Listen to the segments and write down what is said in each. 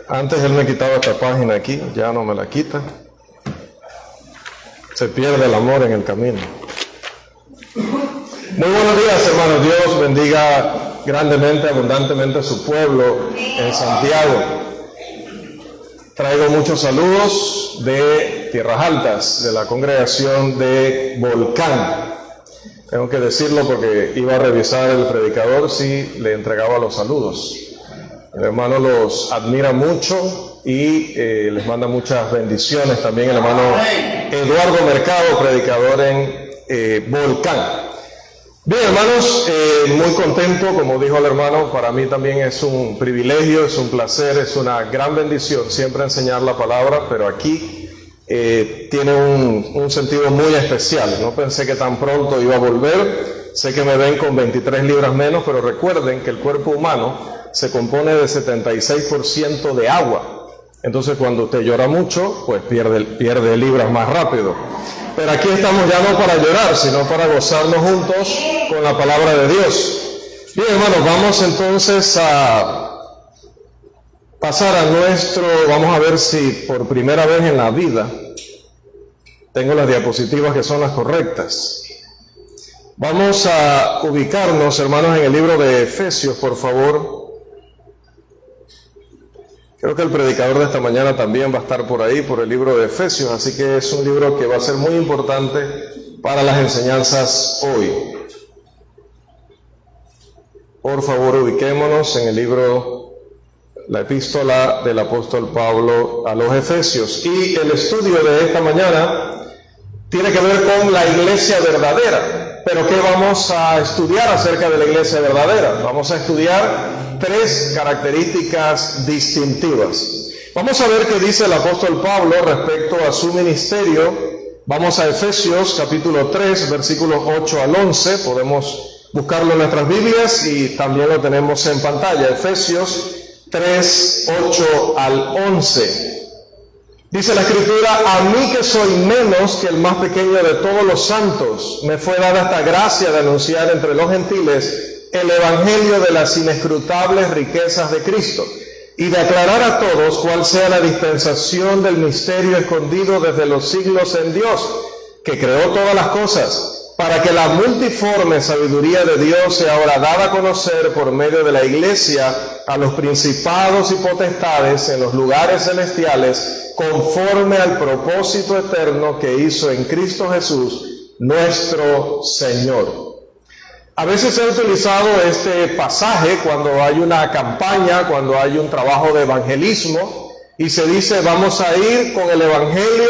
Antes él me quitaba esta página aquí, ya no me la quita. Se pierde el amor en el camino. Muy buenos días, hermanos. Dios bendiga grandemente, abundantemente a su pueblo en Santiago. Traigo muchos saludos de Tierras Altas, de la congregación de Volcán. Tengo que decirlo porque iba a revisar el predicador si le entregaba los saludos. El hermano los admira mucho y les manda muchas bendiciones. También el hermano Eduardo Mercado, predicador en Volcán. Bien, hermanos, muy contento, como dijo el hermano. Para mí también es un privilegio, es un placer, es una gran bendición siempre enseñar la palabra, pero aquí tiene un sentido muy especial. No pensé que tan pronto iba a volver. Sé que me ven con 23 libras menos, pero recuerden que el cuerpo humano se compone de 76% de agua. Entonces cuando usted llora mucho, pues pierde libras más rápido. Pero aquí estamos ya no para llorar, sino para gozarnos juntos con la palabra de Dios. Bien, hermanos, vamos entonces a pasar vamos a ver si por primera vez en la vida tengo las diapositivas que son las correctas. Vamos a ubicarnos, hermanos, en el libro de Efesios, por favor. Creo que el predicador de esta mañana también va a estar por ahí, por el libro de Efesios, así que es un libro que va a ser muy importante para las enseñanzas hoy. Por favor, ubiquémonos en el libro, la epístola del apóstol Pablo a los Efesios. Y el estudio de esta mañana tiene que ver con la iglesia verdadera. Pero ¿qué vamos a estudiar acerca de la iglesia verdadera? Vamos a estudiar 3 características distintivas. Vamos a ver qué dice el apóstol Pablo respecto a su ministerio. Vamos a Efesios capítulo 3, versículos 8 al 11. Podemos buscarlo en nuestras Biblias y también lo tenemos en pantalla. Efesios 3, 8 al 11. Dice la Escritura: a mí que soy menos que el más pequeño de todos los santos, me fue dada esta gracia de anunciar entre los gentiles el evangelio de las inescrutables riquezas de Cristo, y de aclarar a todos cuál sea la dispensación del misterio escondido desde los siglos en Dios, que creó todas las cosas, para que la multiforme sabiduría de Dios sea ahora dada a conocer por medio de la iglesia a los principados y potestades en los lugares celestiales, conforme al propósito eterno que hizo en Cristo Jesús, nuestro Señor. A veces se ha utilizado este pasaje cuando hay una campaña, cuando hay un trabajo de evangelismo, y se dice: vamos a ir con el evangelio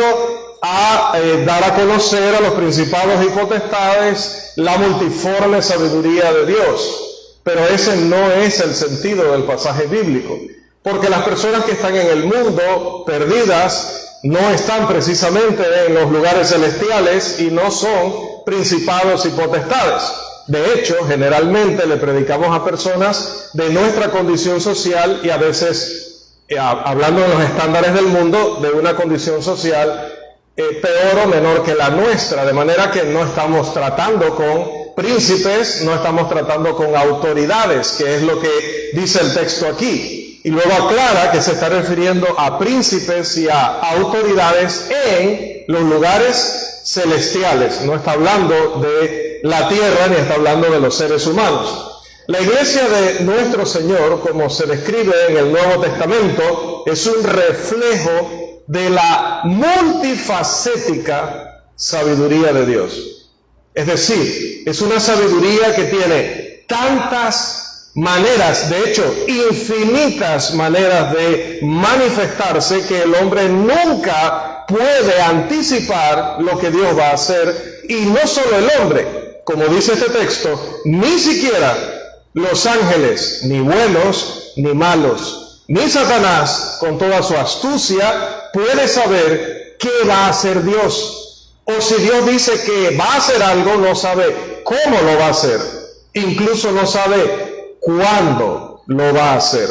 a dar a conocer a los principados y potestades la multiforme sabiduría de Dios. Pero ese no es el sentido del pasaje bíblico, porque las personas que están en el mundo perdidas no están precisamente en los lugares celestiales y no son principados y potestades. De hecho, generalmente le predicamos a personas de nuestra condición social y a veces, hablando de los estándares del mundo, de una condición social peor o menor que la nuestra, de manera que no estamos tratando con príncipes, no estamos tratando con autoridades, que es lo que dice el texto aquí. Y luego aclara que se está refiriendo a príncipes y a autoridades en los lugares celestiales. No está hablando de la tierra ni está hablando de los seres humanos. La iglesia de nuestro Señor, como se describe en el Nuevo Testamento, es un reflejo de la multifacética sabiduría de Dios. Es decir, es una sabiduría que tiene tantas maneras, de hecho, infinitas maneras de manifestarse, que el hombre nunca puede anticipar lo que Dios va a hacer. Y no solo el hombre, como dice este texto, ni siquiera los ángeles, ni buenos ni malos, ni Satanás, con toda su astucia, puede saber qué va a hacer Dios. O si Dios dice que va a hacer algo, no sabe cómo lo va a hacer. Incluso no sabe cuándo lo va a hacer.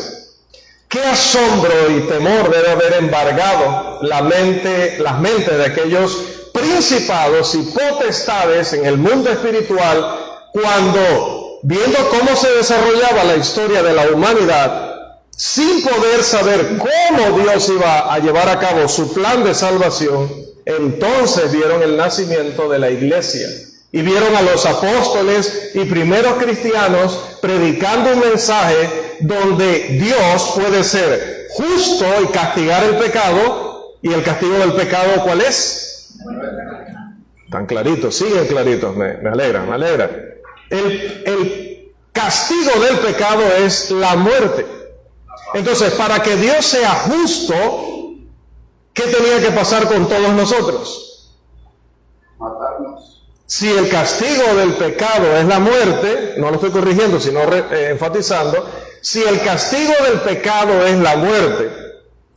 Qué asombro y temor debe haber embargado las mentes de aquellos principados y potestades en el mundo espiritual cuando viendo cómo se desarrollaba la historia de la humanidad, sin poder saber cómo Dios iba a llevar a cabo su plan de salvación, entonces vieron el nacimiento de la iglesia y vieron a los apóstoles y primeros cristianos predicando un mensaje donde Dios puede ser justo y castigar el pecado. ¿Y el castigo del pecado cuál es? Tan claritos, siguen claritos, me alegra. El castigo del pecado es la muerte. Entonces, para que Dios sea justo, ¿qué tenía que pasar con todos nosotros? Matarnos. Si el castigo del pecado es la muerte, no lo estoy corrigiendo, sino enfatizando, si el castigo del pecado es la muerte,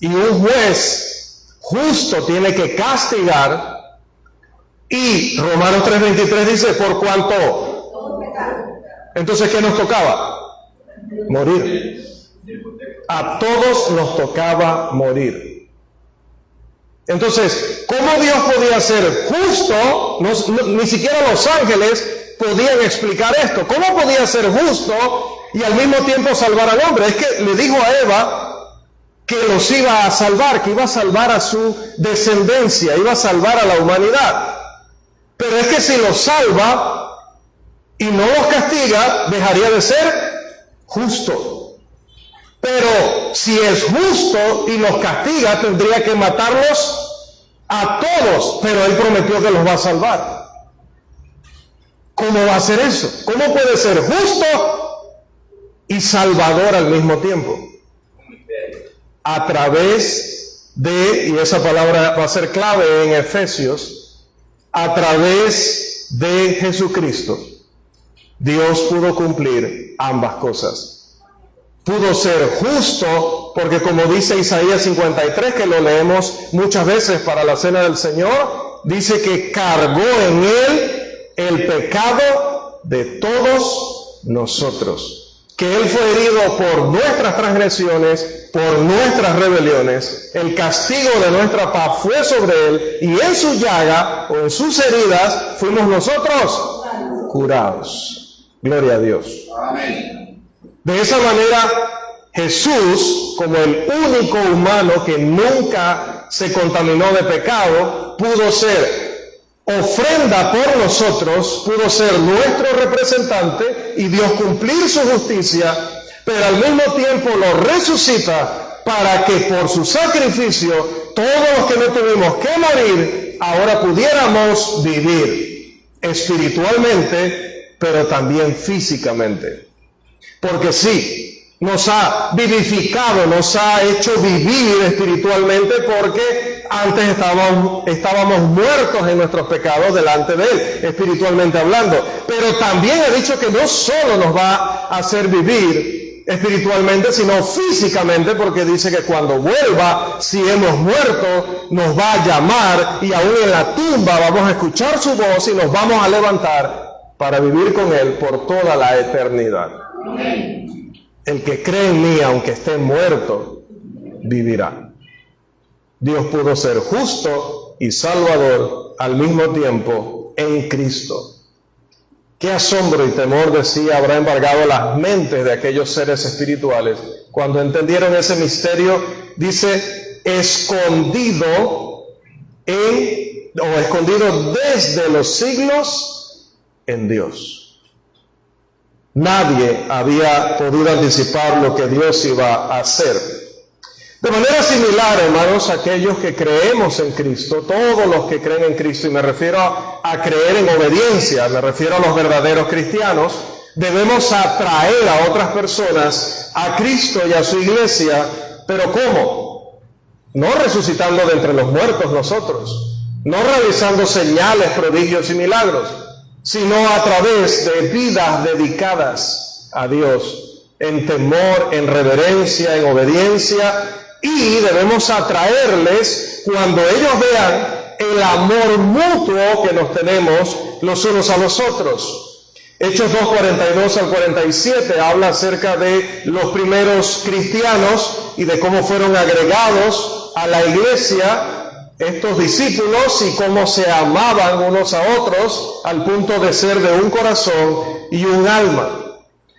y un juez justo tiene que castigar, y Romanos 3:23 dice, por cuanto, entonces, ¿qué nos tocaba? Morir. A todos nos tocaba morir. Entonces, ¿cómo Dios podía ser justo? Ni siquiera los ángeles podían explicar esto. ¿Cómo podía ser justo y al mismo tiempo salvar al hombre? Es que le dijo a Eva que los iba a salvar, que iba a salvar a su descendencia, iba a salvar a la humanidad. Pero es que si los salva y no los castiga, dejaría de ser justo. Pero si es justo y los castiga, tendría que matarlos a todos, pero Él prometió que los va a salvar. ¿Cómo va a ser eso? ¿Cómo puede ser justo y salvador al mismo tiempo? A través de, y esa palabra va a ser clave en Efesios, a través de Jesucristo, Dios pudo cumplir ambas cosas. Pudo ser justo, porque como dice Isaías 53, que lo leemos muchas veces para la cena del Señor, dice que cargó en Él el pecado de todos nosotros. Que Él fue herido por nuestras transgresiones, por nuestras rebeliones. El castigo de nuestra paz fue sobre Él, y en su llaga, o en sus heridas, fuimos nosotros curados. Gloria a Dios. Amén. De esa manera, Jesús, como el único humano que nunca se contaminó de pecado, pudo ser ofrenda por nosotros, pudo ser nuestro representante y Dios cumplir su justicia, pero al mismo tiempo lo resucita para que por su sacrificio, todos los que no tuvimos que morir, ahora pudiéramos vivir espiritualmente, pero también físicamente. Porque sí, nos ha vivificado, nos ha hecho vivir espiritualmente, porque antes estábamos muertos en nuestros pecados delante de Él, espiritualmente hablando. Pero también ha dicho que no solo nos va a hacer vivir espiritualmente, sino físicamente, porque dice que cuando vuelva, si hemos muerto, nos va a llamar, y aún en la tumba vamos a escuchar su voz y nos vamos a levantar para vivir con Él por toda la eternidad. El que cree en mí, aunque esté muerto, vivirá. Dios pudo ser justo y salvador al mismo tiempo en Cristo. Qué asombro y temor, decía, habrá embargado las mentes de aquellos seres espirituales cuando entendieron ese misterio, dice, escondido desde los siglos en Dios. Nadie había podido anticipar lo que Dios iba a hacer. De manera similar, hermanos, aquellos que creemos en Cristo, todos los que creen en Cristo, y me refiero a creer en obediencia, me refiero a los verdaderos cristianos, debemos atraer a otras personas a Cristo y a su iglesia. ¿Pero cómo? No resucitando de entre los muertos nosotros, no realizando señales, prodigios y milagros, sino a través de vidas dedicadas a Dios, en temor, en reverencia, en obediencia, y debemos atraerles cuando ellos vean el amor mutuo que nos tenemos los unos a los otros. Hechos 2:42 al 47 habla acerca de los primeros cristianos y de cómo fueron agregados a la iglesia estos discípulos y cómo se amaban unos a otros al punto de ser de un corazón y un alma.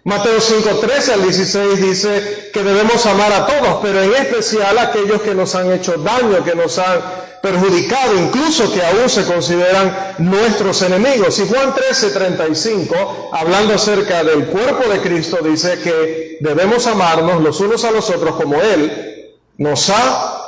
Mateo 5:13 al 16 dice que debemos amar a todos, pero en especial a aquellos que nos han hecho daño, que nos han perjudicado, incluso que aún se consideran nuestros enemigos. Y Juan 13:35, hablando acerca del cuerpo de Cristo, dice que debemos amarnos los unos a los otros como Él nos ha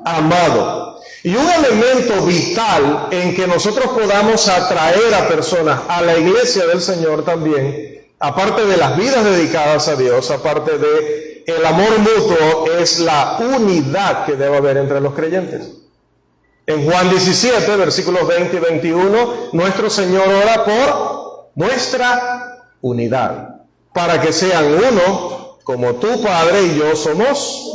amado. Y un elemento vital en que nosotros podamos atraer a personas a la iglesia del Señor también, aparte de las vidas dedicadas a Dios, aparte de el amor mutuo, es la unidad que debe haber entre los creyentes. En Juan 17, versículos 20 y 21, nuestro Señor ora por nuestra unidad, para que sean uno, como tu Padre y yo somos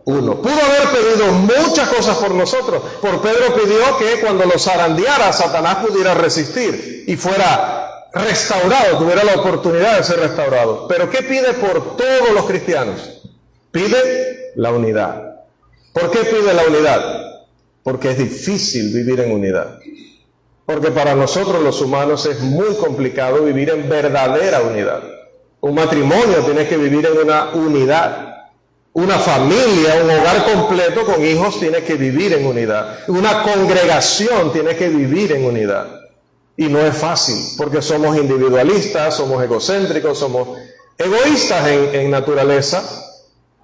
uno. Pudo haber pedido muchas cosas por nosotros. Por Pedro pidió que cuando lo zarandeara, Satanás pudiera resistir y fuera restaurado, tuviera la oportunidad de ser restaurado. Pero ¿qué pide por todos los cristianos? Pide la unidad. ¿Por qué pide la unidad? Porque es difícil vivir en unidad. Porque para nosotros los humanos es muy complicado vivir en verdadera unidad. Un matrimonio tiene que vivir en una unidad. Una familia, un hogar completo con hijos tiene que vivir en unidad. Una congregación tiene que vivir en unidad. Y no es fácil, porque somos individualistas, somos egocéntricos, somos egoístas en naturaleza.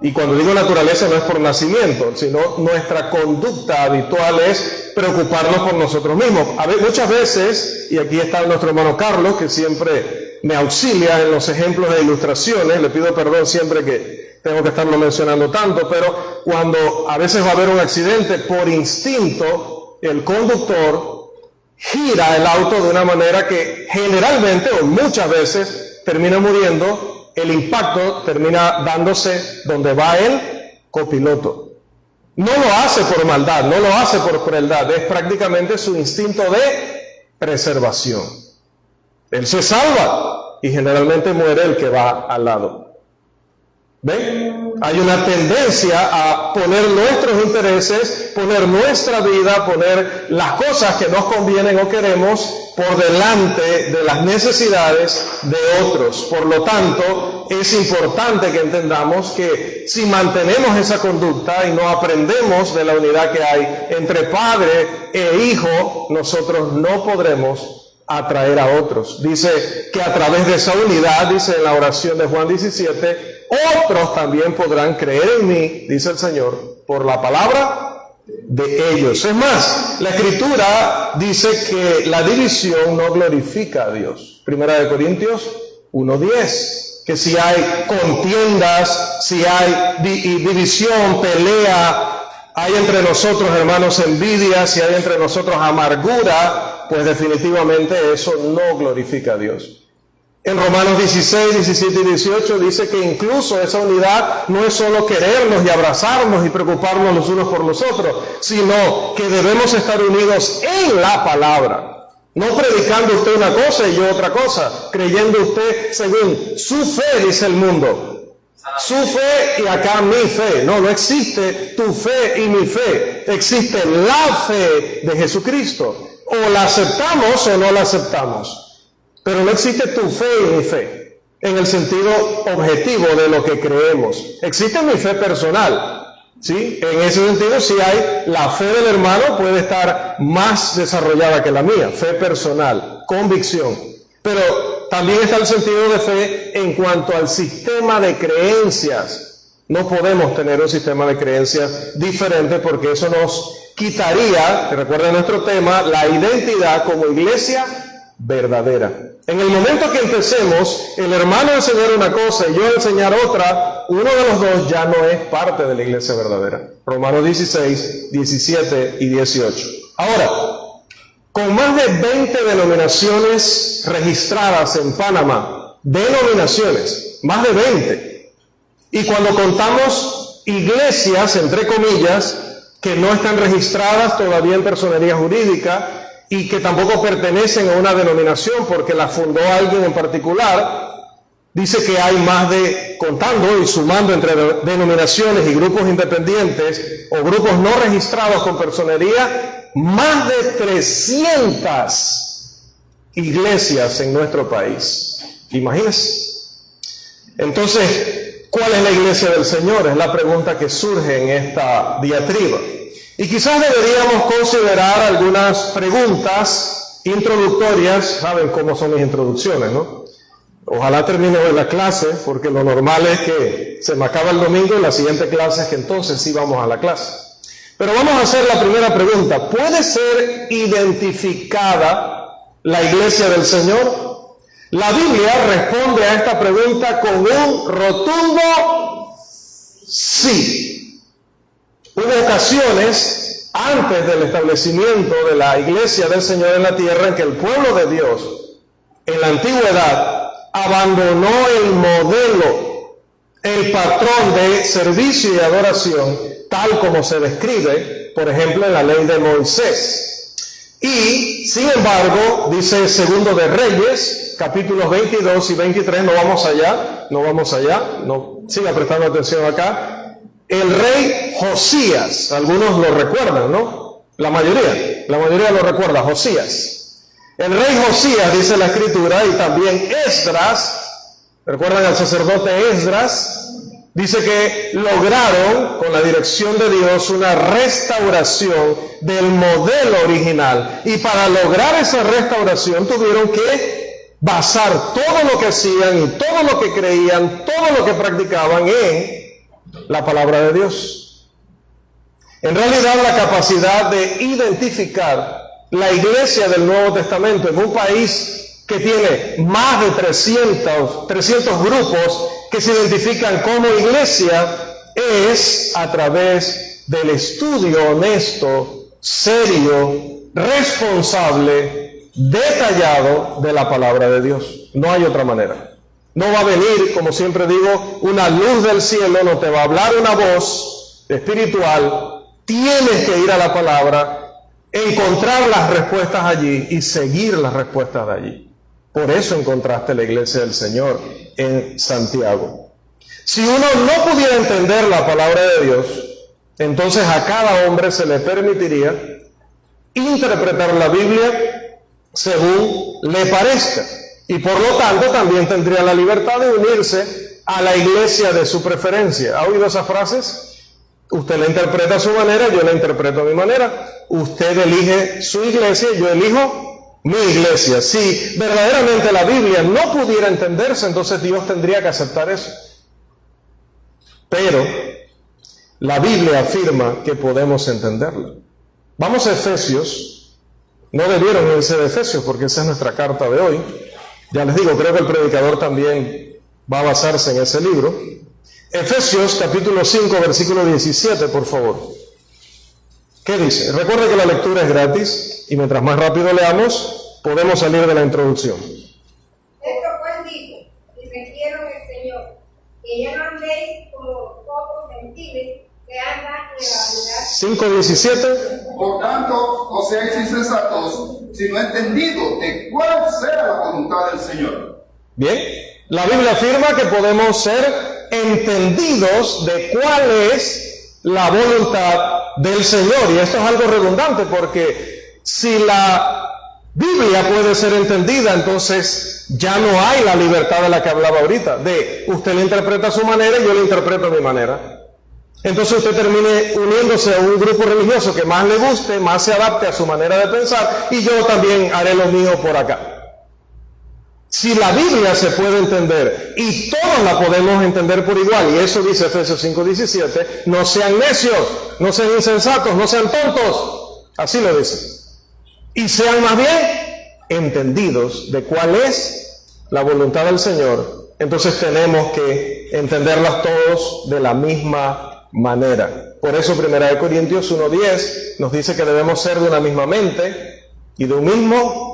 Y cuando digo naturaleza no es por nacimiento, sino nuestra conducta habitual es preocuparnos por nosotros mismos. Muchas veces, y aquí está nuestro hermano Carlos, que siempre me auxilia en los ejemplos de ilustraciones, le pido perdón siempre que tengo que estarlo mencionando tanto, pero cuando a veces va a haber un accidente, por instinto, el conductor gira el auto de una manera que generalmente o muchas veces termina muriendo. El impacto termina dándose donde va el copiloto. No lo hace por maldad, no lo hace por crueldad, es prácticamente su instinto de preservación. Él se salva y generalmente muere el que va al lado. ¿Ven? Hay una tendencia a poner nuestros intereses, poner nuestra vida, poner las cosas que nos convienen o queremos por delante de las necesidades de otros. Por lo tanto, es importante que entendamos que si mantenemos esa conducta y no aprendemos de la unidad que hay entre padre e hijo, nosotros no podremos atraer a otros. Dice que a través de esa unidad, dice en la oración de Juan 17, otros también podrán creer en mí, dice el Señor, por la palabra de ellos. Es más, la Escritura dice que la división no glorifica a Dios. Primera de Corintios 1:10, que si hay contiendas, si hay división, pelea, hay entre nosotros, hermanos, envidia, si hay entre nosotros amargura, pues definitivamente eso no glorifica a Dios. En Romanos 16, 17 y 18 dice que incluso esa unidad no es solo querernos y abrazarnos y preocuparnos los unos por los otros, sino que debemos estar unidos en la palabra. No predicando usted una cosa y yo otra cosa, creyendo usted según su fe, dice el mundo. Su fe y acá mi fe. No, no existe tu fe y mi fe. Existe la fe de Jesucristo. O la aceptamos o no la aceptamos. Pero no existe tu fe y mi fe, en el sentido objetivo de lo que creemos. Existe mi fe personal, ¿sí? En ese sentido, si hay la fe del hermano, puede estar más desarrollada que la mía, fe personal, convicción. Pero también está el sentido de fe en cuanto al sistema de creencias. No podemos tener un sistema de creencias diferente porque eso nos quitaría, recuerden nuestro tema, la identidad como iglesia verdadera. En el momento que empecemos, el hermano a enseñar una cosa y yo a enseñar otra, uno de los dos ya no es parte de la iglesia verdadera. Romanos 16, 17 y 18. Ahora, con más de 20 denominaciones registradas en Panamá, denominaciones, más de 20, y cuando contamos iglesias, entre comillas, que no están registradas todavía en personería jurídica, y que tampoco pertenecen a una denominación porque la fundó alguien en particular, dice que hay más de, contando y sumando entre denominaciones y grupos independientes o grupos no registrados con personería, más de 300 iglesias en nuestro país. Imagínense. Entonces, ¿cuál es la iglesia del Señor? Es la pregunta que surge en esta diatriba. Y quizás deberíamos considerar algunas preguntas introductorias. Saben cómo son mis introducciones, ¿no? Ojalá termine hoy la clase, porque lo normal es que se me acaba el domingo y la siguiente clase es que entonces sí vamos a la clase. Pero vamos a hacer la primera pregunta. ¿Puede ser identificada la iglesia del Señor? La Biblia responde a esta pregunta con un rotundo sí. Hubo ocasiones antes del establecimiento de la iglesia del Señor en la tierra en que el pueblo de Dios en la antigüedad abandonó el modelo, el patrón de servicio y adoración tal como se describe, por ejemplo, en la ley de Moisés. Y, sin embargo, dice Segundo de Reyes, capítulos 22 y 23, no vamos allá, no, siga prestando atención acá. El rey Josías, algunos lo recuerdan, ¿no? La mayoría lo recuerda, Josías. El rey Josías, dice la Escritura, y también Esdras, ¿recuerdan al sacerdote Esdras? Dice que lograron, con la dirección de Dios, una restauración del modelo original. Y para lograr esa restauración tuvieron que basar todo lo que hacían y todo lo que creían, todo lo que practicaban en la palabra de Dios. En realidad, la capacidad de identificar la iglesia del Nuevo Testamento en un país que tiene más de 300 grupos que se identifican como iglesia es a través del estudio honesto, serio, responsable, detallado de la palabra de Dios. No hay otra manera. No va a venir, como siempre digo, una luz del cielo, no te va a hablar una voz espiritual. Tienes que ir a la palabra, encontrar las respuestas allí y seguir las respuestas de allí. Por eso encontraste la iglesia del Señor en Santiago. Si uno no pudiera entender la palabra de Dios, entonces a cada hombre se le permitiría interpretar la Biblia según le parezca. Y por lo tanto también tendría la libertad de unirse a la iglesia de su preferencia. ¿Ha oído esas frases? Usted la interpreta a su manera, yo la interpreto a mi manera. Usted elige su iglesia, yo elijo mi iglesia. Si verdaderamente la Biblia no pudiera entenderse, entonces Dios tendría que aceptar eso. Pero la Biblia afirma que podemos entenderla. Vamos a Efesios. No debieron irse de Efesios porque esa es nuestra carta de hoy. Ya les digo, creo que el predicador también va a basarse en ese libro. Efesios capítulo 5, versículo 17, por favor. ¿Qué dice? Recuerde que la lectura es gratis y mientras más rápido leamos, podemos salir de la introducción. Esto pues digo, y requiero en el Señor, que ya no andéis como otros gentiles que andan en la vanidad. 5:17. Por tanto, no seáis insensatos, sino entendidos de cuál sea la voluntad del Señor. Bien, la Biblia afirma que podemos ser entendidos de cuál es la voluntad del Señor. Y esto es algo redundante porque si la Biblia puede ser entendida, entonces ya no hay la libertad de la que hablaba ahorita, de usted la interpreta a su manera y yo la interpreto a mi manera. Entonces usted termine uniéndose a un grupo religioso que más le guste, más se adapte a su manera de pensar, y yo también haré lo mío por acá. Si la Biblia se puede entender y todos la podemos entender por igual, y eso dice Efesios 5:17, no sean necios, no sean insensatos, no sean tontos, así lo dice. Y sean más bien entendidos de cuál es la voluntad del Señor. Entonces tenemos que entenderlas todos de la misma manera. Por eso 1 Corintios 1:10 nos dice que debemos ser de una misma mente y de un mismo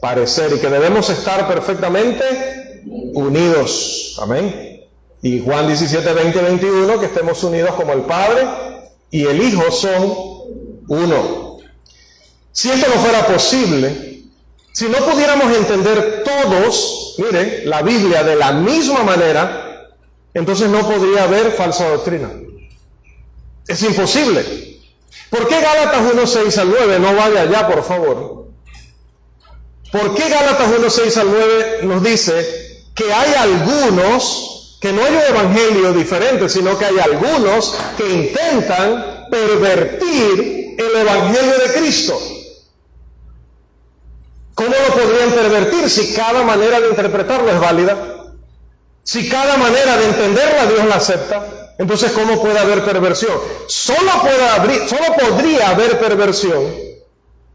parecer, y que debemos estar perfectamente unidos. Amén. Y Juan 17:20-21, que estemos unidos como el Padre y el Hijo son uno. Si esto no fuera posible, si no pudiéramos entender todos, mire, la Biblia de la misma manera, entonces no podría haber falsa doctrina. Es imposible. ¿Por qué Gálatas 1:6-9 no va de allá, por favor? ¿Por qué Gálatas 1:6-9 nos dice que hay algunos Que no hay un evangelio diferente, sino que hay algunos que intentan pervertir el evangelio de Cristo. ¿Cómo lo podrían pervertir si cada manera de interpretarlo es válida? Si cada manera de entenderla Dios la acepta, entonces ¿cómo puede haber perversión? Solo podría haber perversión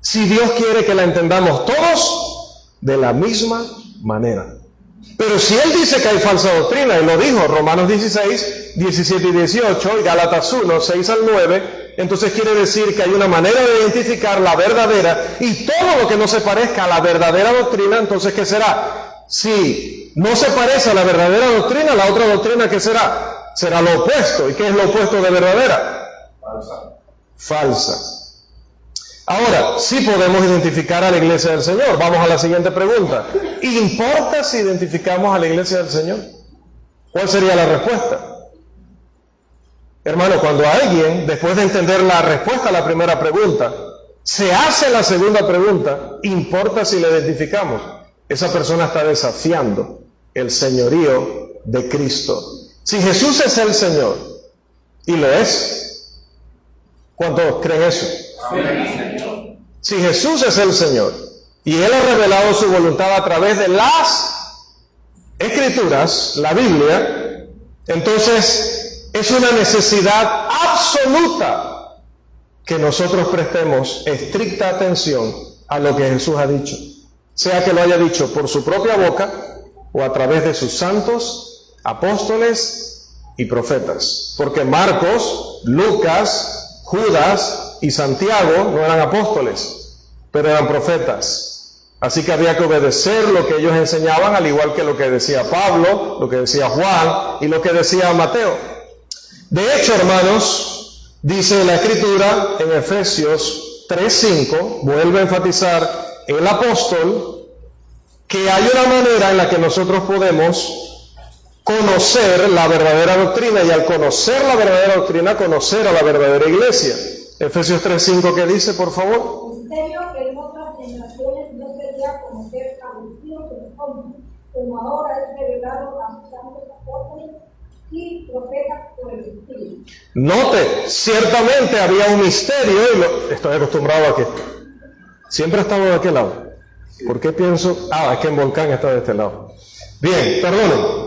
si Dios quiere que la entendamos todos de la misma manera. Pero si Él dice que hay falsa doctrina, y lo dijo Romanos 16, 17 y 18, y Gálatas 1, 6 al 9, entonces quiere decir que hay una manera de identificar la verdadera, y todo lo que no se parezca a la verdadera doctrina, entonces ¿qué será? Si no se parece a la verdadera doctrina, la otra doctrina ¿qué será? Será lo opuesto. ¿Y qué es lo opuesto de verdadera? Falsa. Ahora, sí podemos identificar a la iglesia del Señor. Vamos a la siguiente pregunta. ¿Importa si identificamos a la iglesia del Señor? ¿Cuál sería la respuesta? Hermano, cuando alguien, después de entender la respuesta a la primera pregunta, se hace la segunda pregunta, ¿importa si la identificamos? Esa persona está desafiando el señorío de Cristo. Si Jesús es el Señor, y lo es, ¿cuántos creen eso? Amén. Si Jesús es el Señor, y Él ha revelado su voluntad a través de las Escrituras, la Biblia, entonces es una necesidad absoluta que nosotros prestemos estricta atención a lo que Jesús ha dicho, sea que lo haya dicho por su propia boca o a través de sus santos, apóstoles y profetas. Porque Marcos, Lucas, Judas y Santiago no eran apóstoles, pero eran profetas. Así que había que obedecer lo que ellos enseñaban, al igual que lo que decía Pablo, lo que decía Juan y lo que decía Mateo. De hecho, hermanos, dice la Escritura en Efesios 3:5, vuelve a enfatizar el apóstol, que hay una manera en la que nosotros podemos conocer la verdadera doctrina, y al conocer la verdadera doctrina, conocer a la verdadera iglesia. Efesios 3:5, ¿qué dice, por favor? Misterio que en otras generaciones no sería conocer a los hijos de los hombres, como ahora es revelado a sus santos apóstoles y profetas por el Espíritu. Note, ciertamente había un misterio, y estoy acostumbrado a que siempre he estado de aquel lado. ¿Por qué pienso? Es que en Volcán está de este lado. Bien, perdonen.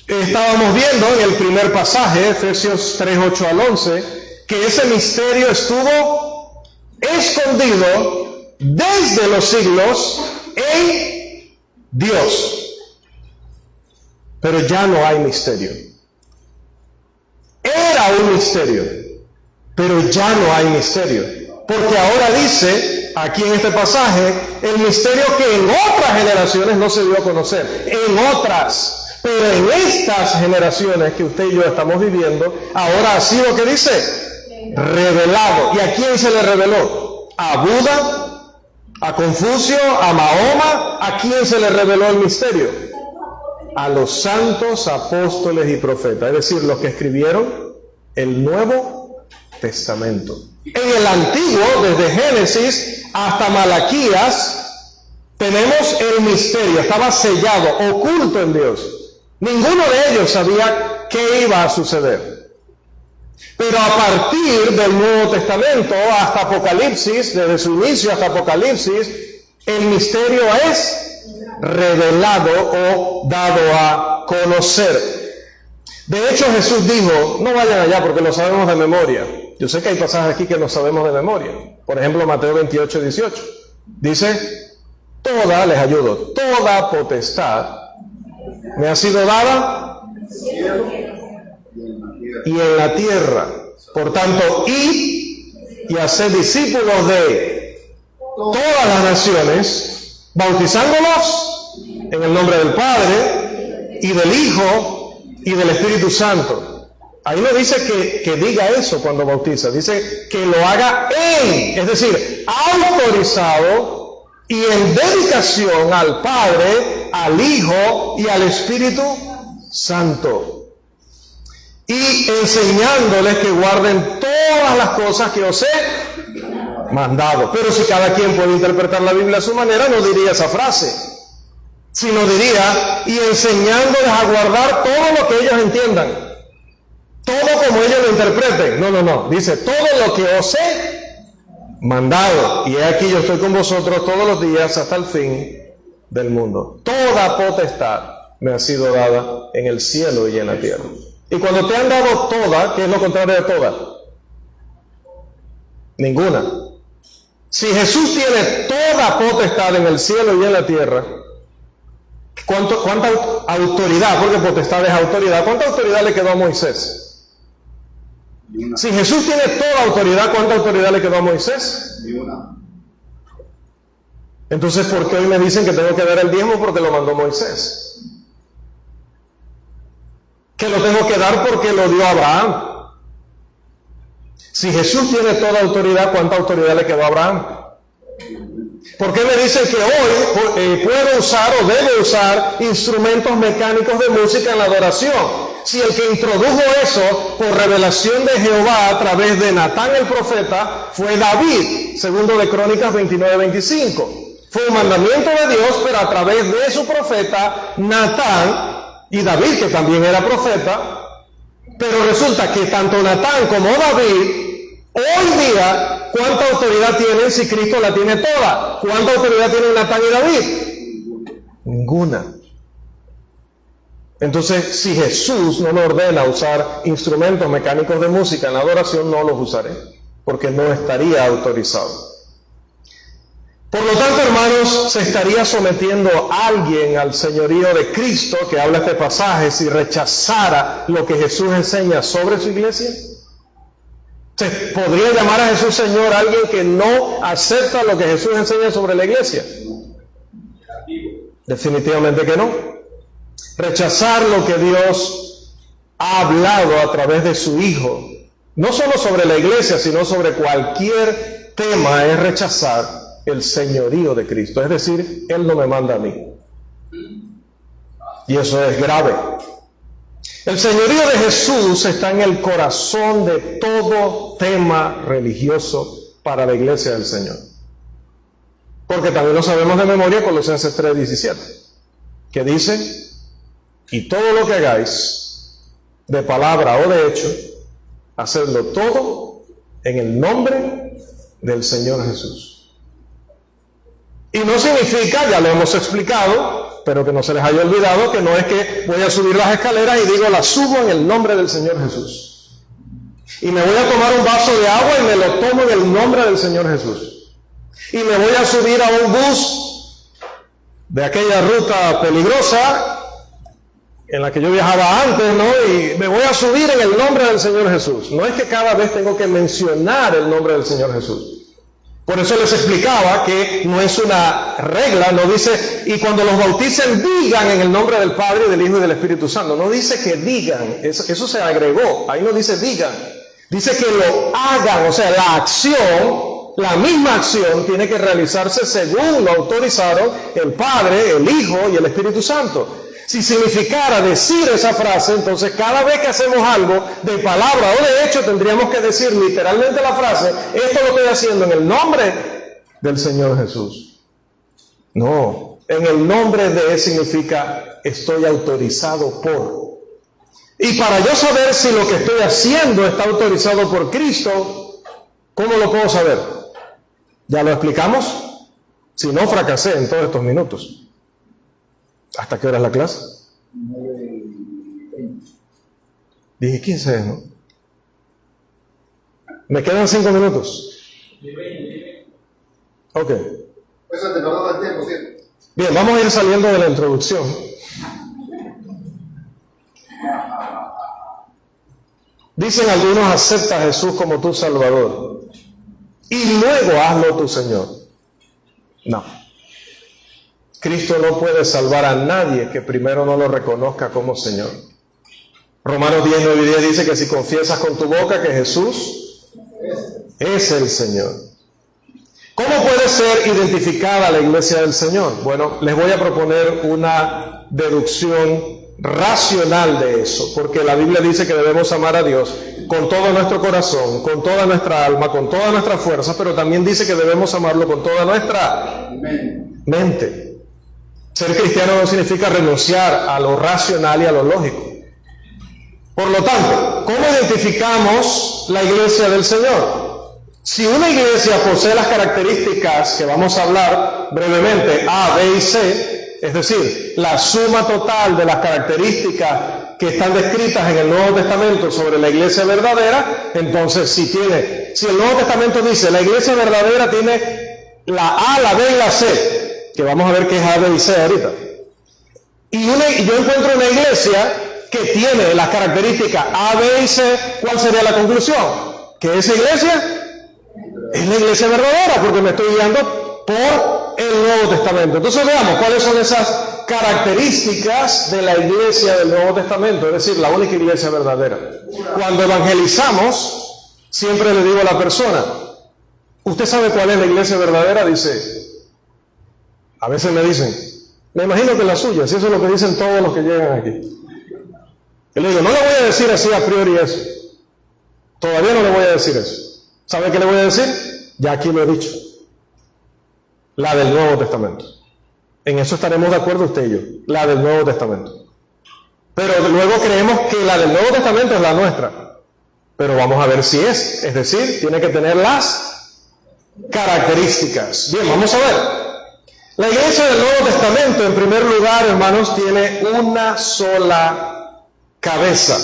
Estábamos viendo en el primer pasaje, Efesios 3:8 al 11, que ese misterio estuvo escondido desde los siglos en Dios. Pero ya no hay misterio. Era un misterio, pero ya no hay misterio. Porque ahora dice, aquí en este pasaje, el misterio que en otras generaciones no se dio a conocer. En otras. Pero en estas generaciones que usted y yo estamos viviendo, ahora ha sido, ¿qué dice? Revelado. ¿Y a quién se le reveló? ¿A Buda? ¿A Confucio? ¿A Mahoma? ¿A quién se le reveló el misterio? A los santos apóstoles y profetas, es decir, los que escribieron el Nuevo Testamento. En el Antiguo, desde Génesis hasta Malaquías, tenemos el misterio, estaba sellado, oculto en Dios. Ninguno de ellos sabía qué iba a suceder. Pero a partir del Nuevo Testamento hasta Apocalipsis, desde su inicio hasta Apocalipsis, el misterio es revelado o dado a conocer. De hecho, Jesús dijo, no vayan allá porque lo sabemos de memoria. Yo sé que hay pasajes aquí que no sabemos de memoria. Por ejemplo, Mateo 28:18. Dice, les ayudo, toda potestad me ha sido dada y en la tierra. Por tanto, id y haced discípulos de todas las naciones, bautizándolos en el nombre del Padre y del Hijo y del Espíritu Santo. Ahí no dice que diga eso cuando bautiza, dice que lo haga es decir, autorizado y en dedicación al Padre, al Hijo y al Espíritu Santo, y enseñándoles que guarden todas las cosas que os he mandado. Pero si cada quien puede interpretar la Biblia a su manera, no diría esa frase. sino diría, y enseñándoles a guardar todo lo que ellos entiendan, todo como ellos lo interpreten. No, dice, todo lo que os he mandado, y he aquí yo estoy con vosotros todos los días hasta el fin del mundo. Toda potestad me ha sido dada en el cielo y en la tierra. Y cuando te han dado toda, ¿qué es lo contrario de toda? Ninguna. Si Jesús tiene toda potestad en el cielo y en la tierra, ¿cuánta autoridad? Porque potestad es autoridad. ¿Cuánta autoridad le quedó a Moisés? Si Jesús tiene toda autoridad, ¿cuánta autoridad le quedó a Moisés? Entonces, ¿por qué hoy me dicen que tengo que dar el diezmo? Porque lo mandó Moisés. Que lo tengo que dar porque lo dio Abraham. Si Jesús tiene toda autoridad, ¿cuánta autoridad le quedó a Abraham? ¿Por qué me dicen que hoy puedo usar o debo usar instrumentos mecánicos de música en la adoración? Si el que introdujo eso por revelación de Jehová a través de Natán el profeta fue David, segundo de Crónicas 29-25. Fue un mandamiento de Dios, pero a través de su profeta Natán, y David, que también era profeta. Pero resulta que tanto Natán como David, hoy día, ¿cuánta autoridad tienen si Cristo la tiene toda? ¿Cuánta autoridad tienen Natán y David? Ninguna. Entonces, si Jesús no me ordena usar instrumentos mecánicos de música en la adoración, no los usaré, porque no estaría autorizado. Por lo tanto, hermanos, ¿se estaría sometiendo alguien al señorío de Cristo, que habla este pasaje, si rechazara lo que Jesús enseña sobre su iglesia? ¿Se podría llamar a Jesús Señor alguien que no acepta lo que Jesús enseña sobre la iglesia? Definitivamente que no. Rechazar lo que Dios ha hablado a través de su Hijo, no solo sobre la iglesia, sino sobre cualquier tema, es rechazar el señorío de Cristo. Es decir, Él no me manda a mí. Y eso es grave. El señorío de Jesús está en el corazón de todo tema religioso para la iglesia del Señor. Porque también lo sabemos de memoria, Colosenses 3:17, que dice, y todo lo que hagáis, de palabra o de hecho, hacedlo todo en el nombre del Señor Jesús. Y no significa, ya lo hemos explicado, pero que no se les haya olvidado, que no es que voy a subir las escaleras y digo, las subo en el nombre del Señor Jesús. Y me voy a tomar un vaso de agua y me lo tomo en el nombre del Señor Jesús. Y me voy a subir a un bus de aquella ruta peligrosa en la que yo viajaba antes, ¿no? Y me voy a subir en el nombre del Señor Jesús. No es que cada vez tengo que mencionar el nombre del Señor Jesús. Por eso les explicaba que no es una regla, no dice, y cuando los bauticen digan en el nombre del Padre, del Hijo y del Espíritu Santo. No dice que digan, eso se agregó, ahí no dice digan, dice que lo hagan, o sea, la acción, la misma acción tiene que realizarse según lo autorizaron el Padre, el Hijo y el Espíritu Santo. Si significara decir esa frase, entonces cada vez que hacemos algo de palabra o de hecho, tendríamos que decir literalmente la frase, esto lo estoy haciendo en el nombre del Señor Jesús. No, en el nombre de Él significa estoy autorizado por. Y para yo saber si lo que estoy haciendo está autorizado por Cristo, ¿cómo lo puedo saber? ¿Ya lo explicamos? Si no, fracasé en todos estos minutos. ¿Hasta qué hora es la clase? 9:20. Dije 15, ¿no? Me quedan 5 minutos. Ok. Eso te perdona el tiempo, ¿cierto? Bien, vamos a ir saliendo de la introducción. Dicen algunos, acepta a Jesús como tu Salvador y luego hazlo tu Señor. No. Cristo no puede salvar a nadie que primero no lo reconozca como Señor. Romanos 10:9-10 dice que si confiesas con tu boca que Jesús es el Señor. ¿Cómo puede ser identificada la iglesia del Señor? Bueno, les voy a proponer una deducción racional de eso, porque la Biblia dice que debemos amar a Dios con todo nuestro corazón, con toda nuestra alma, con toda nuestra fuerza, pero también dice que debemos amarlo con toda nuestra mente. Ser cristiano no significa renunciar a lo racional y a lo lógico. Por lo tanto, ¿cómo identificamos la iglesia del Señor? Si una iglesia posee las características que vamos a hablar brevemente, A, B y C, es decir, la suma total de las características que están descritas en el Nuevo Testamento sobre la iglesia verdadera, entonces si el Nuevo Testamento dice la iglesia verdadera tiene la A, la B y la C, que vamos a ver qué es A, B y C ahorita, y yo encuentro una iglesia que tiene las características A, B y C, ¿cuál sería la conclusión? Que esa iglesia es la iglesia verdadera, porque me estoy guiando por el Nuevo Testamento. Entonces veamos cuáles son esas características de la iglesia del Nuevo Testamento, es decir, la única iglesia verdadera. Cuando evangelizamos, siempre le digo a la persona, ¿usted sabe cuál es la iglesia verdadera? Dice, a veces me dicen, me imagino que la suya, si eso es lo que dicen todos los que llegan aquí. Yo le digo, no le voy a decir así a priori eso. Todavía no le voy a decir eso. ¿Sabe qué le voy a decir? Ya aquí lo he dicho. La del Nuevo Testamento. En eso estaremos de acuerdo usted y yo. La del Nuevo Testamento. Pero luego creemos que la del Nuevo Testamento es la nuestra. Pero vamos a ver si es. Es decir, tiene que tener las características. Bien, vamos a ver. La iglesia del Nuevo Testamento, en primer lugar, hermanos, tiene una sola cabeza.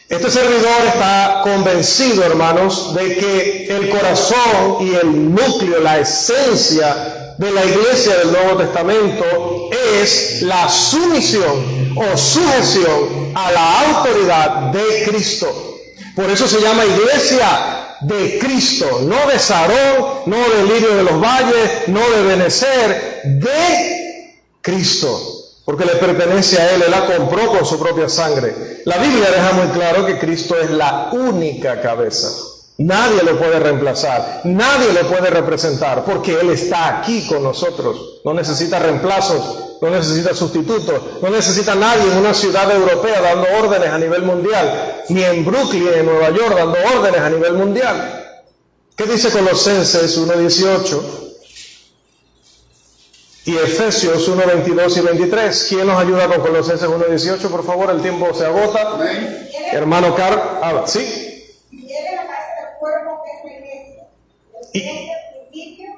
Este servidor está convencido, hermanos, de que el corazón y el núcleo, la esencia de la iglesia del Nuevo Testamento es la sumisión o sujeción a la autoridad de Cristo. Por eso se llama iglesia de Cristo, no de Sarón, no de Lirio de los Valles, no de Benecer, de Cristo. Porque le pertenece a Él la compró con su propia sangre. La Biblia deja muy claro que Cristo es la única cabeza. Nadie lo puede reemplazar, nadie lo puede representar, porque Él está aquí con nosotros. No necesita reemplazos, no necesita sustitutos, no necesita nadie en una ciudad europea dando órdenes a nivel mundial, ni en Brooklyn, en Nueva York, dando órdenes a nivel mundial. ¿Qué dice Colosenses 1:18? Y Efesios 1, 22 y 23. ¿Quién nos ayuda con Colosenses 1, 18? Por favor, el tiempo se agota. Amén. Hermano Carl, ¿sí? Y tiene la base del cuerpo que es la iglesia. El principio,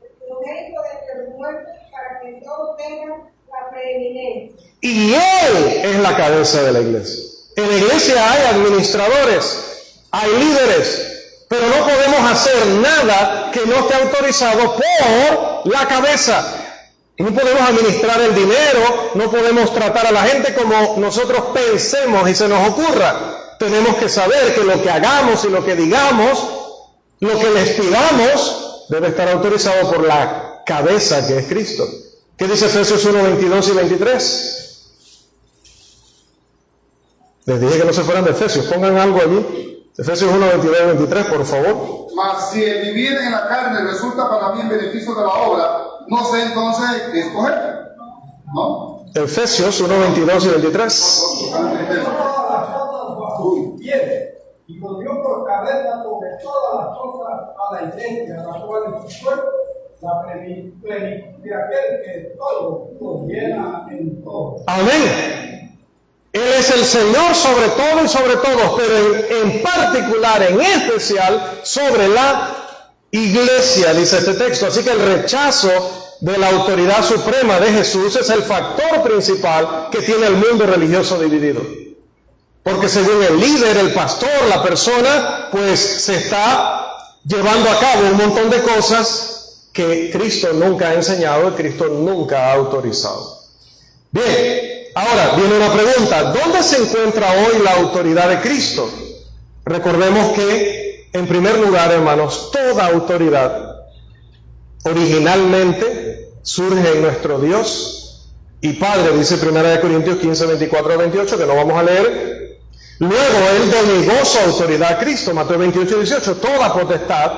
el primogénito de los muertos, para que todos tengan la preeminencia. Y Él es la cabeza de la iglesia. En la iglesia hay administradores, hay líderes, pero no podemos hacer nada que no esté autorizado por la cabeza. No podemos administrar el dinero, no podemos tratar a la gente como nosotros pensemos y se nos ocurra. Tenemos que saber que lo que hagamos y lo que digamos, lo que les pidamos, debe estar autorizado por la cabeza que es Cristo. ¿Qué dice Efesios 1, 22 y 23? Les dije que no se fueran de Efesios, pongan algo allí. Efesios 1, 22 y 23, por favor. Mas si el vivir en la carne resulta para mí en beneficio de la obra, no sé entonces qué escoger, ¿no? Efesios 1, 22 y 23. Y con Dios por cabeza sobre todas las cosas a la iglesia, la cual es su cuerpo, la plenitud de aquel que todo lo llena en todo. Amén. Él es el Señor sobre todo y sobre todos, pero en particular, en especial, sobre la iglesia, dice este texto. Así que el rechazo de la autoridad suprema de Jesús es el factor principal que tiene el mundo religioso dividido. Porque según el líder, el pastor, la persona, pues se está llevando a cabo un montón de cosas que Cristo nunca ha enseñado y Cristo nunca ha autorizado. Bien, ahora viene una pregunta. ¿Dónde se encuentra hoy la autoridad de Cristo? Recordemos que, en primer lugar, hermanos, toda autoridad originalmente surge en nuestro Dios y Padre, dice 1 Corintios 15, 24 a 28, que no vamos a leer. Luego Él delegó su autoridad a Cristo, Mateo 28 y 18, toda potestad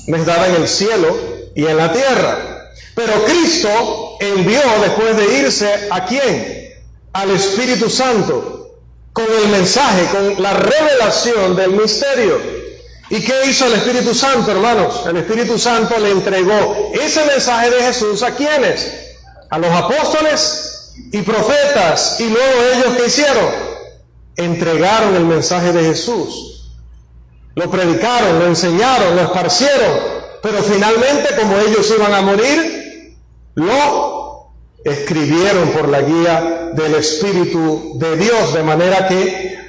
me es dada en el cielo y en la tierra. Pero Cristo envió, después de irse, ¿a quién? Al Espíritu Santo, con el mensaje, con la revelación del misterio. ¿Y qué hizo el Espíritu Santo, hermanos? El Espíritu Santo le entregó ese mensaje de Jesús ¿a quiénes? a los apóstoles y profetas, y luego ellos, ¿qué hicieron? Entregaron el mensaje de Jesús, lo predicaron, lo enseñaron, lo esparcieron, pero finalmente, como ellos iban a morir, lo escribieron por la guía del Espíritu de Dios, de manera que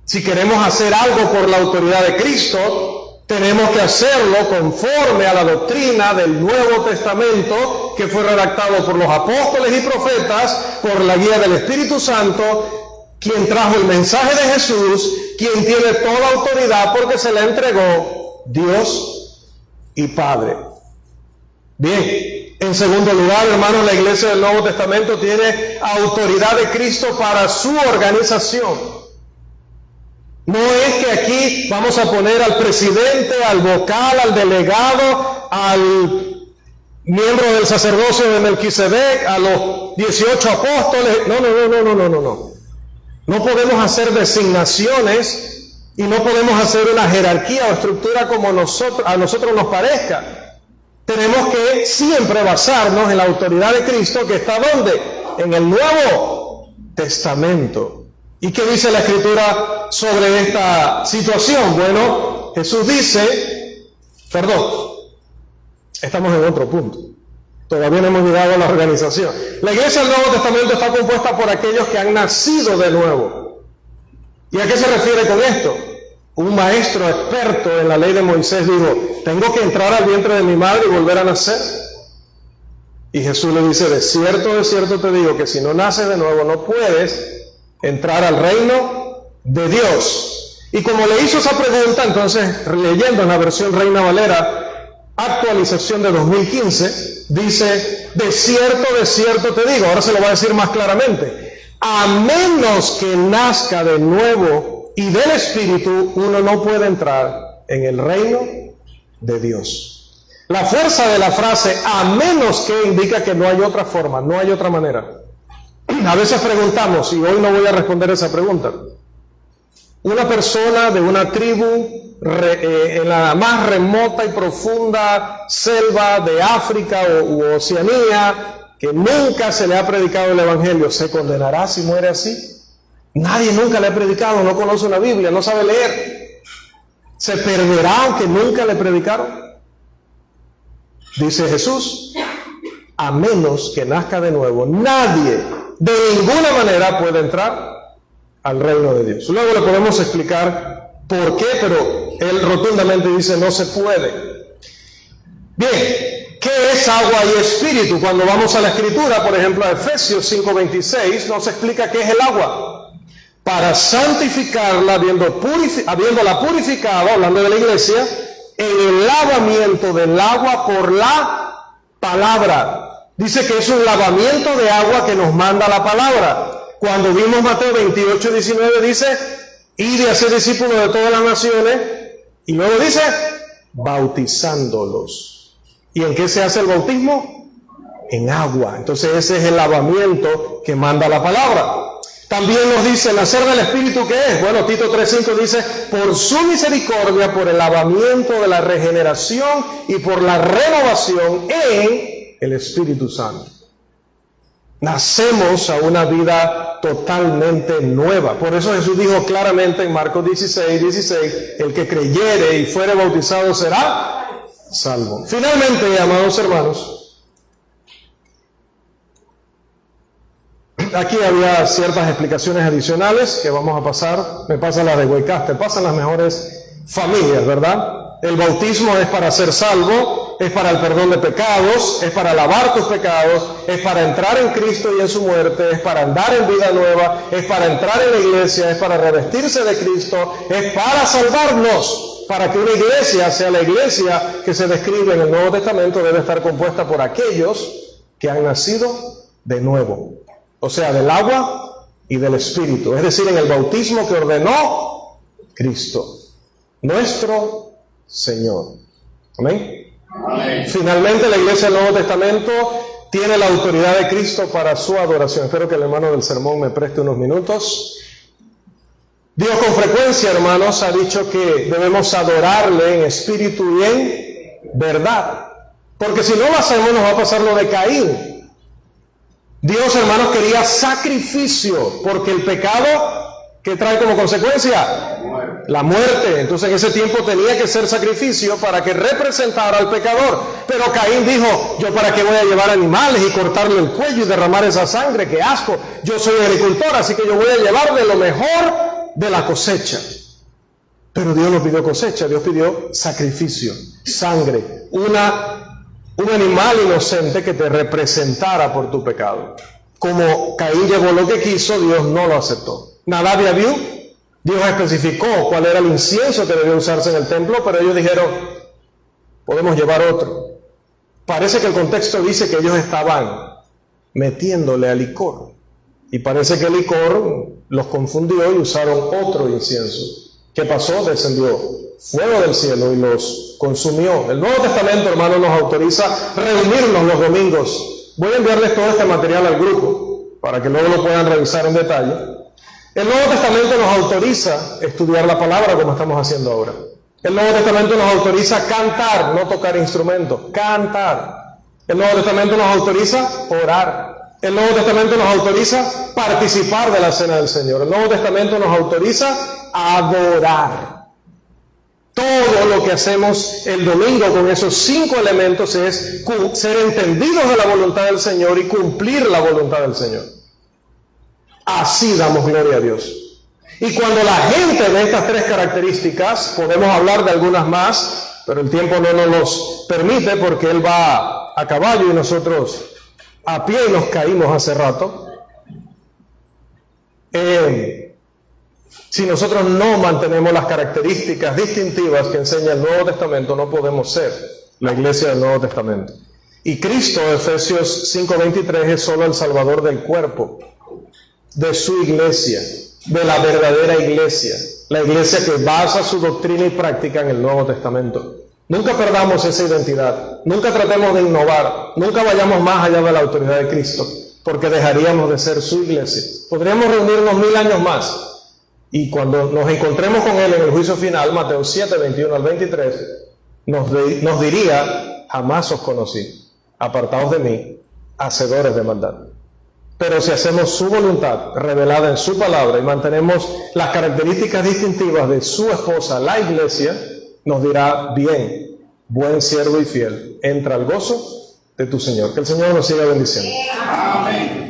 si queremos hacer algo por la autoridad de Cristo, tenemos que hacerlo conforme a la doctrina del Nuevo Testamento, que fue redactado por los apóstoles y profetas, por la guía del Espíritu Santo, quien trajo el mensaje de Jesús, quien tiene toda autoridad porque se le entregó Dios y Padre. Bien, en segundo lugar, hermanos, la iglesia del Nuevo Testamento tiene autoridad de Cristo para su organización. No es que aquí vamos a poner al presidente, al vocal, al delegado, al miembro del sacerdocio de Melquisedec, a los 18 apóstoles. No. No podemos hacer designaciones y no podemos hacer una jerarquía o estructura como a nosotros nos parezca. Tenemos que siempre basarnos en la autoridad de Cristo, que está ¿dónde? En el Nuevo Testamento. ¿Y qué dice la Escritura sobre esta situación? Bueno, Jesús dice, estamos en otro punto. Todavía no hemos llegado a la organización. La iglesia del Nuevo Testamento está compuesta por aquellos que han nacido de nuevo. ¿Y a qué se refiere con esto? Un maestro experto en la ley de Moisés dijo, ¿tengo que entrar al vientre de mi madre y volver a nacer? Y Jesús le dice, de cierto te digo que si no naces de nuevo no puedes entrar al reino de Dios. Y como le hizo esa pregunta, entonces, leyendo en la versión Reina Valera, actualización de 2015, dice, de cierto te digo, ahora se lo va a decir más claramente, a menos que nazca de nuevo y del Espíritu, uno no puede entrar en el reino de Dios. La fuerza de la frase, a menos que, indica que no hay otra forma, no hay otra manera. A veces preguntamos, y hoy no voy a responder esa pregunta, una persona de una tribu en la más remota y profunda selva de África u Oceanía, que nunca se le ha predicado el Evangelio, ¿se condenará si muere así? Nadie nunca le ha predicado, no conoce una Biblia, no sabe leer. ¿Se perderá aunque nunca le predicaron? Dice Jesús, a menos que nazca de nuevo, nadie de ninguna manera puede entrar al reino de Dios. Luego le podemos explicar por qué, pero él rotundamente dice no se puede. Bien, ¿qué es agua y espíritu? Cuando vamos a la Escritura, por ejemplo a Efesios 5:26, nos explica qué es el agua. Para santificarla, habiéndola purificado, hablando de la iglesia, en el lavamiento del agua por la palabra. Dice que es un lavamiento de agua que nos manda la palabra. Cuando vimos Mateo 28:19 dice, id y haced discípulos de todas las naciones, y luego dice, bautizándolos. ¿Y en qué se hace el bautismo? En agua. Entonces ese es el lavamiento que manda la palabra. También nos dice, nacer del Espíritu, ¿qué es? Bueno, Tito 3:5 dice, por su misericordia, por el lavamiento de la regeneración y por la renovación en el Espíritu Santo. Nacemos a una vida totalmente nueva. Por eso Jesús dijo claramente en Marcos 16:16, el que creyere y fuere bautizado será salvo. Finalmente, amados hermanos, aquí había ciertas explicaciones adicionales que vamos a pasar. Me pasa la de Huaycaste, pasan las mejores familias, ¿verdad? El bautismo es para ser salvo, es para el perdón de pecados, es para lavar tus pecados, es para entrar en Cristo y en su muerte, es para andar en vida nueva, es para entrar en la iglesia, es para revestirse de Cristo, es para salvarnos. Para que una iglesia sea la iglesia que se describe en el Nuevo Testamento, debe estar compuesta por aquellos que han nacido de nuevo, o sea, del agua y del Espíritu, es decir, en el bautismo que ordenó Cristo, nuestro Señor. Amén. Amén. Finalmente, la iglesia del Nuevo Testamento tiene la autoridad de Cristo para su adoración. Espero que el hermano del sermón me preste unos minutos. Dios con frecuencia, hermanos, ha dicho que debemos adorarle en espíritu y en verdad. Porque si no lo hacemos, nos va a pasar lo de Caín. Dios, hermanos, quería sacrificio, porque el pecado, ¿qué trae como consecuencia? La muerte. Entonces en ese tiempo tenía que ser sacrificio para que representara al pecador. Pero Caín dijo, ¿yo para qué voy a llevar animales y cortarle el cuello y derramar esa sangre? ¡Qué asco! Yo soy agricultor, así que yo voy a llevar de lo mejor de la cosecha. Pero Dios no pidió cosecha, Dios pidió sacrificio, sangre, un animal inocente que te representara por tu pecado. Como Caín llevó lo que quiso, Dios no lo aceptó. Nadab y Abiú, Dios especificó cuál era el incienso que debía usarse en el templo, pero ellos dijeron, podemos llevar otro. Parece que el contexto dice que ellos estaban metiéndole al licor. Y parece que el licor los confundió y usaron otro incienso. ¿Qué pasó? Descendió fuego del cielo y los consumió. El Nuevo Testamento, hermano, nos autoriza reunirnos los domingos. Voy a enviarles todo este material al grupo para que luego lo puedan revisar en detalle. El Nuevo Testamento nos autoriza estudiar la palabra como estamos haciendo ahora. El Nuevo Testamento nos autoriza cantar, no tocar instrumentos, cantar. El Nuevo Testamento nos autoriza orar. El Nuevo Testamento nos autoriza participar de la cena del Señor. El Nuevo Testamento nos autoriza adorar. Todo lo que hacemos el domingo con esos 5 elementos es ser entendidos de la voluntad del Señor y cumplir la voluntad del Señor. Así damos gloria a Dios. Y cuando la gente ve estas 3 características, podemos hablar de algunas más, pero el tiempo no nos los permite porque Él va a caballo y nosotros a pie y nos caímos hace rato. Si nosotros no mantenemos las características distintivas que enseña el Nuevo Testamento, no podemos ser la iglesia del Nuevo Testamento. Y Cristo, Efesios 5:23, es solo el Salvador del cuerpo, de su iglesia, de la verdadera iglesia, la iglesia que basa su doctrina y práctica en el Nuevo Testamento. Nunca perdamos esa identidad, nunca tratemos de innovar, nunca vayamos más allá de la autoridad de Cristo, porque dejaríamos de ser su iglesia. Podríamos reunirnos 1000 años más, y cuando nos encontremos con Él en el juicio final, Mateo 7, 21 al 23, nos diría, jamás os conocí, apartaos de mí, hacedores de maldad. Pero si hacemos su voluntad revelada en su palabra y mantenemos las características distintivas de su esposa, la iglesia, nos dirá, bien, buen siervo y fiel, entra al gozo de tu Señor. Que el Señor nos siga bendiciendo. Amén.